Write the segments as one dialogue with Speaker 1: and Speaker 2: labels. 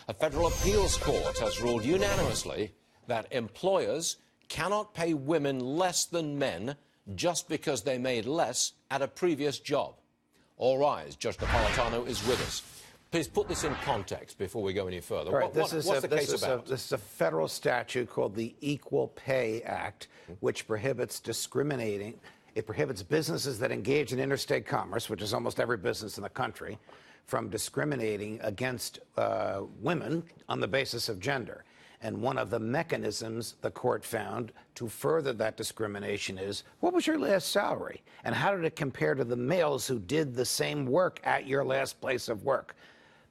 Speaker 1: A federal appeals court has ruled unanimously that employers cannot pay women less than men just because they made less at a previous job. All rise. Judge Napolitano is with us. Please put this in context before we go any further.
Speaker 2: Right,
Speaker 1: What's the case about?
Speaker 2: This is a federal statute called the Equal Pay Act, which prohibits discriminating. It prohibits businesses that engage in interstate commerce, which is almost every business in the country, from discriminating against women on the basis of gender. And one of the mechanisms the court found to further that discrimination is, what was your last salary? And how did it compare to the males who did the same work at your last place of work?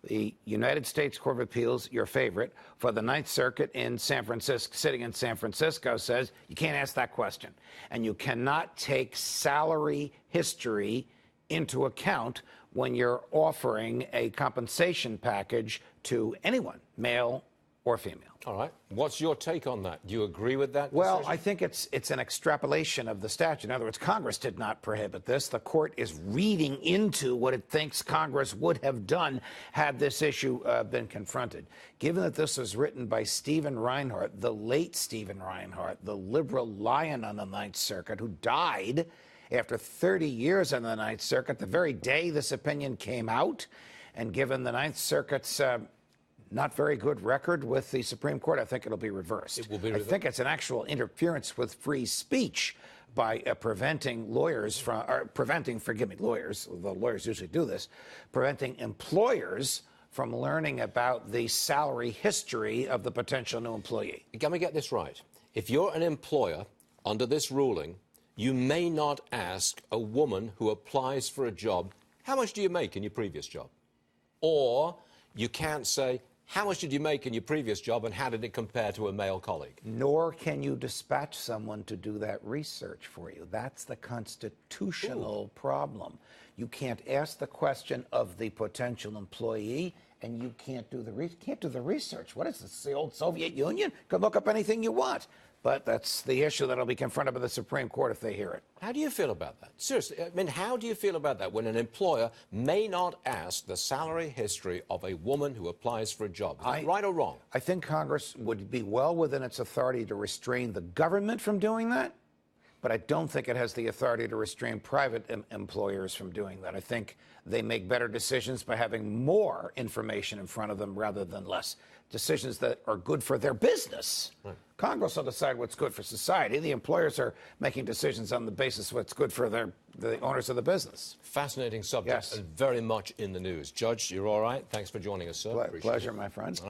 Speaker 2: The United States Court of Appeals, your favorite, for the Ninth Circuit in San Francisco, sitting in San Francisco, says you can't ask that question. And you cannot take salary history into account when you're offering a compensation package to anyone, male or female.
Speaker 1: All right. What's your take on that? Do you agree with that
Speaker 2: Well,
Speaker 1: decision?
Speaker 2: I think it's an extrapolation of the statute. In other words, Congress did not prohibit this. The court is reading into what it thinks Congress would have done had this issue been confronted. Given that this was written by Stephen Reinhart, the late Stephen Reinhart, the liberal lion on the Ninth Circuit, who died after 30 years on the Ninth Circuit, the very day this opinion came out, and given the Ninth Circuit's not very good record with the Supreme Court, I think it'll be reversed.
Speaker 1: It will be reversed.
Speaker 2: I think it's an actual interference with free speech by preventing lawyers from, or preventing, forgive me, lawyers, although lawyers usually do this, preventing employers from learning about the salary history of the potential new employee.
Speaker 1: Let me get this right. If you're an employer under this ruling, you may not ask a woman who applies for a job, how much do you make in your previous job? Or you can't say, how much did you make in your previous job and how did it compare to a male colleague?
Speaker 2: Nor can you dispatch someone to do that research for you. That's the constitutional problem. You can't ask the question of the potential employee, and you can't do the research. What is this, the old Soviet Union? You can look up anything you want. But that's the issue that'll be confronted by the Supreme Court if they hear it.
Speaker 1: How do you feel about that? Seriously, I mean, how do you feel about that when an employer may not ask the salary history of a woman who applies for a job? Is that right or wrong?
Speaker 2: I think Congress would be well within its authority to restrain the government from doing that, but I don't think it has the authority to restrain private employers from doing that. I think they make better decisions by having more information in front of them rather than less. Decisions that are good for their business. Right. Congress will decide what's good for society. The employers are making decisions on the basis of what's good for the owners of the business.
Speaker 1: Fascinating subject,
Speaker 2: yes.
Speaker 1: And very much in the news. Judge, you're all right? Thanks for joining us, sir.
Speaker 2: Pleasure, my friend.